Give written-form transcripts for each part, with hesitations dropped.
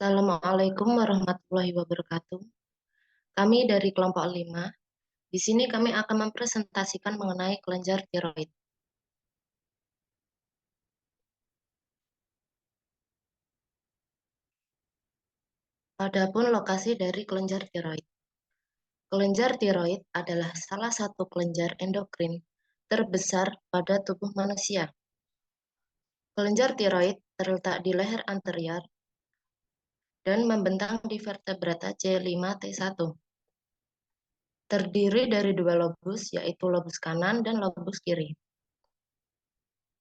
Assalamualaikum warahmatullahi wabarakatuh. Kami dari kelompok 5. Di sini kami akan mempresentasikan mengenai kelenjar tiroid. Adapun lokasi dari kelenjar tiroid. Kelenjar tiroid adalah salah satu kelenjar endokrin terbesar pada tubuh manusia. Kelenjar tiroid terletak di leher anterior dan membentang di vertebrata C5T1. Terdiri dari dua lobus, yaitu lobus kanan dan lobus kiri,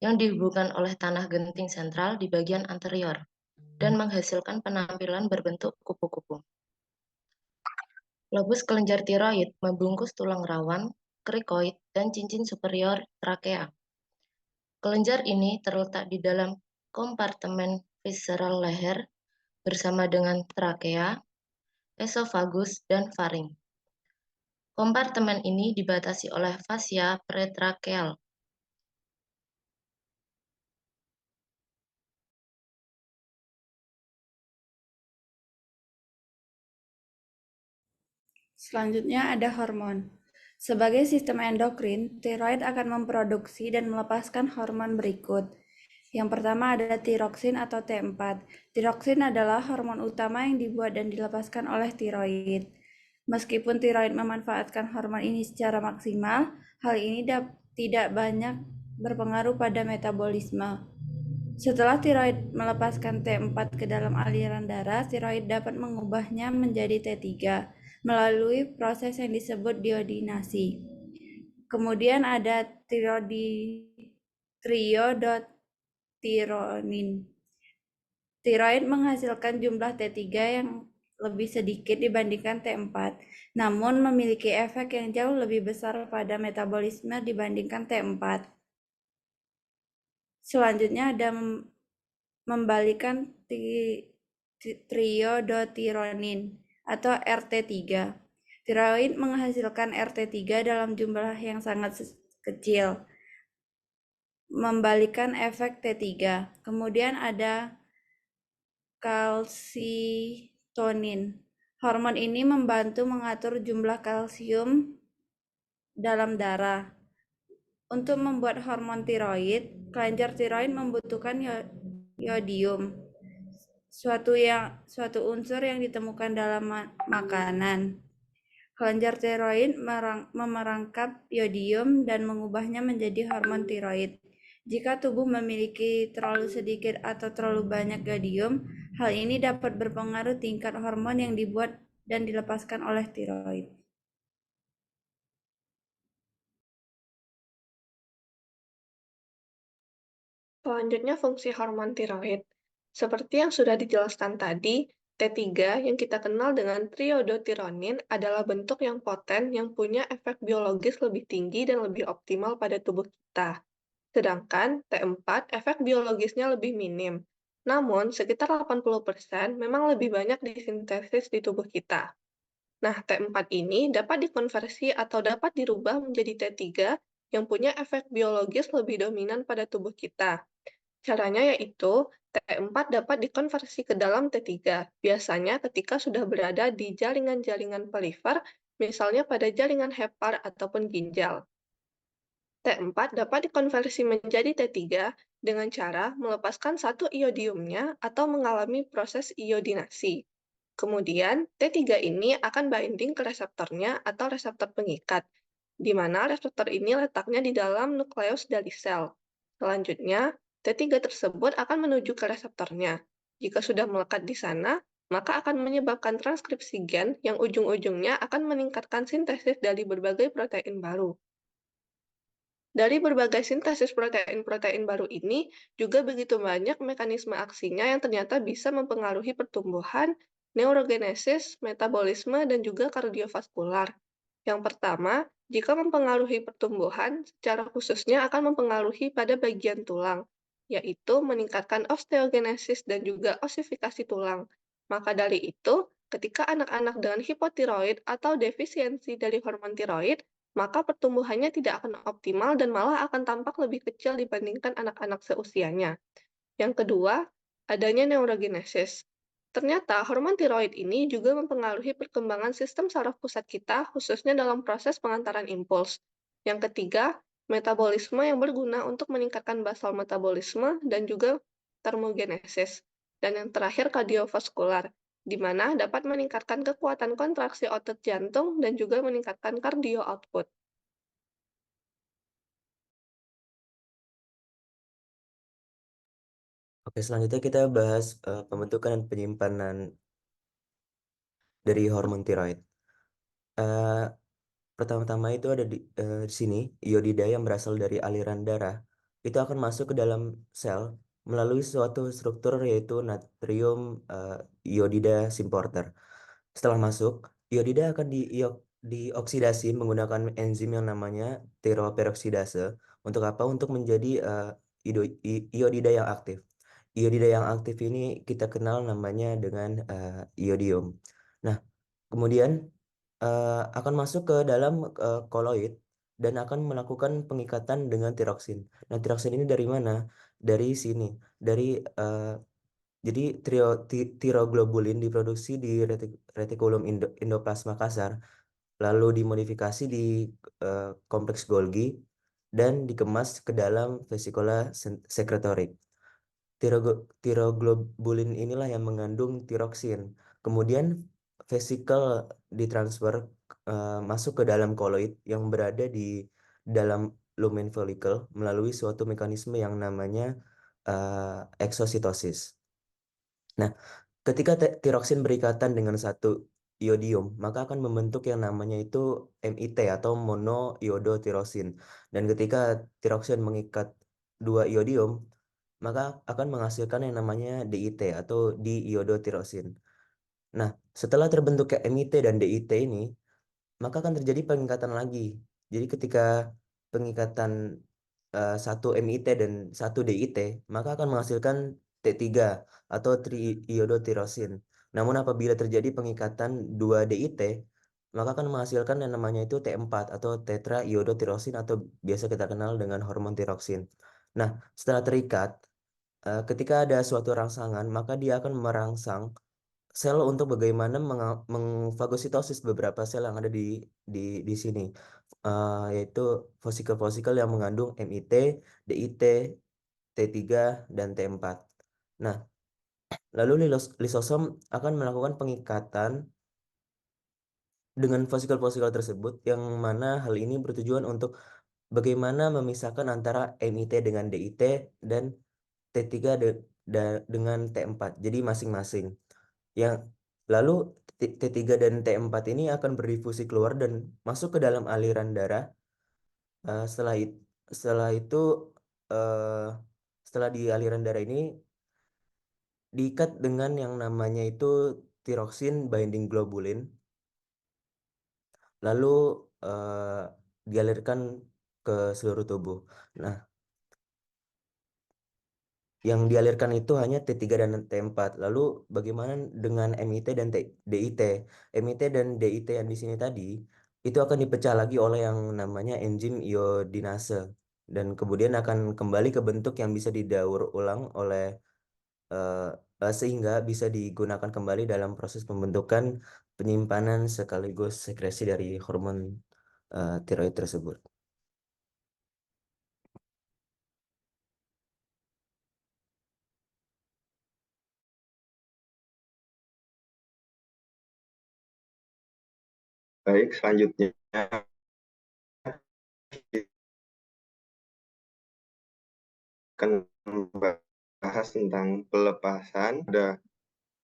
yang dihubungkan oleh tanah genting sentral di bagian anterior dan menghasilkan penampilan berbentuk kupu-kupu. Lobus kelenjar tiroid membungkus tulang rawan, krikoid, dan cincin superior trakea. Kelenjar ini terletak di dalam kompartemen visceral leher bersama dengan trakea, esofagus, dan faring. Kompartemen ini dibatasi oleh fascia pretrakeal. Selanjutnya ada hormon. Sebagai sistem endokrin, tiroid akan memproduksi dan melepaskan hormon berikut. Yang pertama ada tiroksin atau T4. Tiroksin adalah hormon utama yang dibuat dan dilepaskan oleh tiroid. Meskipun tiroid memanfaatkan hormon ini secara maksimal, hal ini tidak banyak berpengaruh pada metabolisme. Setelah tiroid melepaskan T4 ke dalam aliran darah, tiroid dapat mengubahnya menjadi T3 melalui proses yang disebut diodinasi. Kemudian ada triodotironin. Tiroid menghasilkan jumlah T3 yang lebih sedikit dibandingkan T4, namun memiliki efek yang jauh lebih besar pada metabolisme dibandingkan T4. Selanjutnya ada membalikan triodotironin atau RT3. Tiroid menghasilkan RT3 dalam jumlah yang sangat kecil, membalikan efek T3. Kemudian ada kalsitonin. Hormon ini membantu mengatur jumlah kalsium dalam darah. Untuk membuat hormon tiroid, kelenjar tiroid membutuhkan yodium, suatu unsur yang ditemukan dalam makanan. Kelenjar tiroid memerangkap yodium dan mengubahnya menjadi hormon tiroid. Jika tubuh memiliki terlalu sedikit atau terlalu banyak yodium, hal ini dapat berpengaruh tingkat hormon yang dibuat dan dilepaskan oleh tiroid. Selanjutnya fungsi hormon tiroid. Seperti yang sudah dijelaskan tadi, T3 yang kita kenal dengan triodotironin adalah bentuk yang poten yang punya efek biologis lebih tinggi dan lebih optimal pada tubuh kita. Sedangkan T4 efek biologisnya lebih minim. Namun, sekitar 80% memang lebih banyak disintesis di tubuh kita. Nah, T4 ini dapat dikonversi atau dapat dirubah menjadi T3 yang punya efek biologis lebih dominan pada tubuh kita. Caranya yaitu, T4 dapat dikonversi ke dalam T3, biasanya ketika sudah berada di jaringan-jaringan polimer, misalnya pada jaringan hepar ataupun ginjal. T4 dapat dikonversi menjadi T3 dengan cara melepaskan satu iodiumnya atau mengalami proses iodinasi. Kemudian, T3 ini akan binding ke reseptornya atau reseptor pengikat, di mana reseptor ini letaknya di dalam nukleus dari sel. Selanjutnya, T3 tersebut akan menuju ke reseptornya. Jika sudah melekat di sana, maka akan menyebabkan transkripsi gen yang ujung-ujungnya akan meningkatkan sintesis dari berbagai protein baru. Dari berbagai sintesis protein-protein baru ini, juga begitu banyak mekanisme aksinya yang ternyata bisa mempengaruhi pertumbuhan, neurogenesis, metabolisme, dan juga kardiovaskular. Yang pertama, jika mempengaruhi pertumbuhan, secara khususnya akan mempengaruhi pada bagian tulang, yaitu meningkatkan osteogenesis dan juga osifikasi tulang. Maka dari itu, ketika anak-anak dengan hipotiroid atau defisiensi dari hormon tiroid, maka pertumbuhannya tidak akan optimal dan malah akan tampak lebih kecil dibandingkan anak-anak seusianya. Yang kedua, adanya neurogenesis. Ternyata hormon tiroid ini juga mempengaruhi perkembangan sistem saraf pusat kita, khususnya dalam proses pengantaran impuls. Yang ketiga, metabolisme yang berguna untuk meningkatkan basal metabolisme dan juga termogenesis. Dan yang terakhir, kardiovaskular, di mana dapat meningkatkan kekuatan kontraksi otot jantung dan juga meningkatkan cardio output. Oke, selanjutnya kita bahas pembentukan dan penyimpanan dari hormon tiroid. Eh, Pertama-tama itu ada di sini iodida yang berasal dari aliran darah itu akan masuk ke dalam sel melalui suatu struktur yaitu natrium iodida symporter. Setelah masuk, iodida akan dioksidasi menggunakan enzim yang namanya tiroperoksidase. Untuk apa? Untuk menjadi iodida yang aktif. Iodida yang aktif ini kita kenal namanya dengan iodium. Nah, kemudian akan masuk ke dalam koloid dan akan melakukan pengikatan dengan tiroksin. Nah, tiroksin ini dari mana? Dari sini, dari jadi tiroglobulin diproduksi di retikulum endoplasma kasar, lalu dimodifikasi di kompleks Golgi dan dikemas ke dalam vesicula secretory. Tiroglobulin inilah yang mengandung tiroksin. Kemudian vesikel ditransfer masuk ke dalam koloid yang berada di dalam lumen follicle melalui suatu mekanisme yang namanya eksositosis. Nah, ketika tiroksin berikatan dengan satu iodium, maka akan membentuk yang namanya itu MIT atau monoiodotirosin. Dan ketika tiroksin mengikat dua iodium, maka akan menghasilkan yang namanya DIT atau diiodotirosin. Nah, setelah terbentuknya MIT dan DIT ini, maka akan terjadi pengikatan lagi. Jadi ketika pengikatan satu MIT dan satu DIT, maka akan menghasilkan T3 atau triiodotirosin. Namun apabila terjadi pengikatan dua DIT, maka akan menghasilkan yang namanya itu T4 atau tetraiodotirosin atau biasa kita kenal dengan hormon tiroksin. Nah, setelah terikat, ketika ada suatu rangsangan, maka dia akan merangsang sel untuk bagaimana mengfagositosis beberapa sel yang ada di sini, yaitu vesikel-vesikel yang mengandung MIT, DIT, T3, dan T4. Nah, lalu lisosom akan melakukan pengikatan dengan vesikel-vesikel tersebut yang mana hal ini bertujuan untuk bagaimana memisahkan antara MIT dengan DIT dan T3 dengan T4. Jadi masing-masing. Yang lalu T3 dan T4 ini akan berdifusi keluar dan masuk ke dalam aliran darah. Eh, setelah itu, setelah itu eh, setelah di aliran darah ini diikat dengan yang namanya itu tiroksin binding globulin, lalu eh, dialirkan ke seluruh tubuh. Nah, yang dialirkan itu hanya T3 dan T4. Lalu bagaimana dengan MIT dan DIT? MIT dan DIT yang di sini tadi itu akan dipecah lagi oleh yang namanya enzim iodinase dan kemudian akan kembali ke bentuk yang bisa didaur ulang oleh eh, sehingga bisa digunakan kembali dalam proses pembentukan penyimpanan sekaligus sekresi dari hormon tiroid tersebut. Baik, selanjutnya kita akan membahas tentang pelepasan pada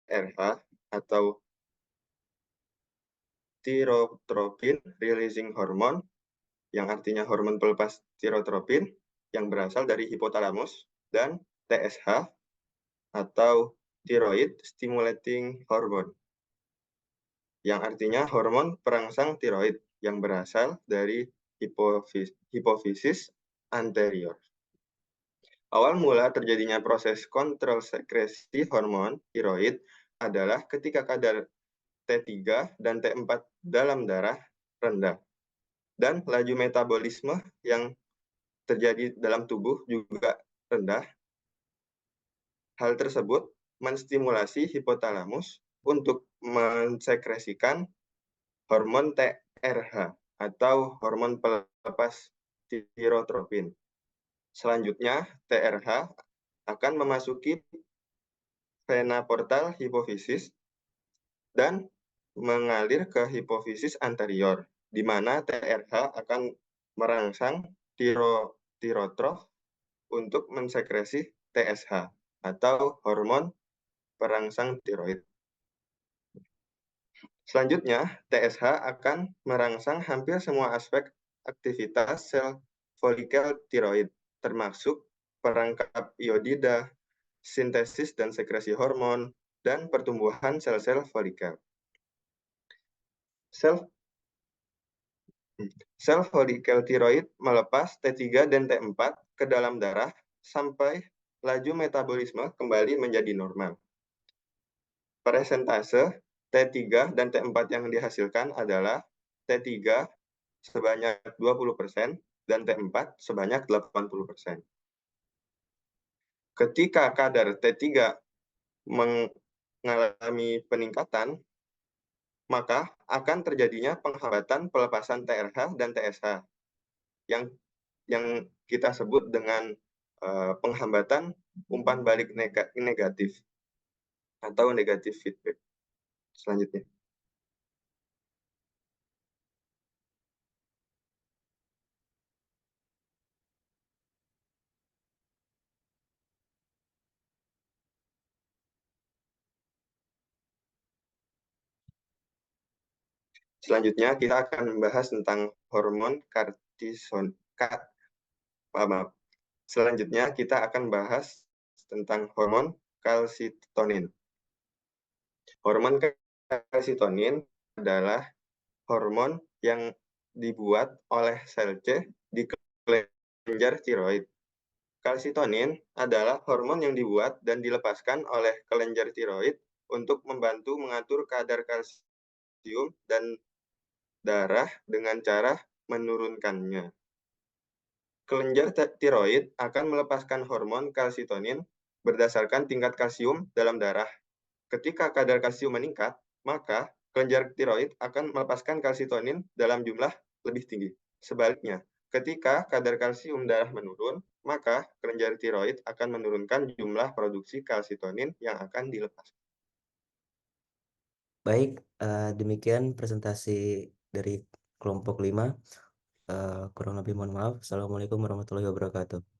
RH atau thyrotropin releasing hormone, yang artinya hormon pelepas thyrotropin yang berasal dari hipotalamus, dan TSH atau thyroid stimulating hormone, yang artinya hormon perangsang tiroid yang berasal dari hipofisis anterior. Awal mula terjadinya proses kontrol sekresi hormon tiroid adalah ketika kadar T3 dan T4 dalam darah rendah dan laju metabolisme yang terjadi dalam tubuh juga rendah. Hal tersebut menstimulasi hipotalamus untuk mensekresikan hormon TRH atau hormon pelepas tirotropin. Selanjutnya, TRH akan memasuki vena portal hipofisis dan mengalir ke hipofisis anterior, di mana TRH akan merangsang tirotrof untuk mensekresi TSH atau hormon perangsang tiroid. Selanjutnya, TSH akan merangsang hampir semua aspek aktivitas sel folikel tiroid, termasuk perangkap iodida, sintesis dan sekresi hormon, dan pertumbuhan sel-sel folikel. Sel folikel tiroid melepas T3 dan T4 ke dalam darah sampai laju metabolisme kembali menjadi normal. Persentase T3 dan T4 yang dihasilkan adalah T3 sebanyak 20% dan T4 sebanyak 80%. Ketika kadar T3 mengalami peningkatan, maka akan terjadinya penghambatan pelepasan TRH dan TSH yang kita sebut dengan penghambatan umpan balik negatif atau negatif feedback. Selanjutnya. Selanjutnya kita akan membahas tentang hormon kortison. Selanjutnya kita akan bahas tentang hormon kalsitonin. Hormon kalsitonin adalah hormon yang dibuat oleh sel C di kelenjar tiroid. Kalsitonin adalah hormon yang dibuat dan dilepaskan oleh kelenjar tiroid untuk membantu mengatur kadar kalsium dan darah dengan cara menurunkannya. Kelenjar tiroid akan melepaskan hormon kalsitonin berdasarkan tingkat kalsium dalam darah. Ketika kadar kalsium meningkat, maka kelenjar tiroid akan melepaskan kalsitonin dalam jumlah lebih tinggi. Sebaliknya, ketika kadar kalsium darah menurun, maka kelenjar tiroid akan menurunkan jumlah produksi kalsitonin yang akan dilepaskan. Baik, demikian presentasi dari kelompok 5. Kurang lebih mohon maaf. Assalamualaikum warahmatullahi wabarakatuh.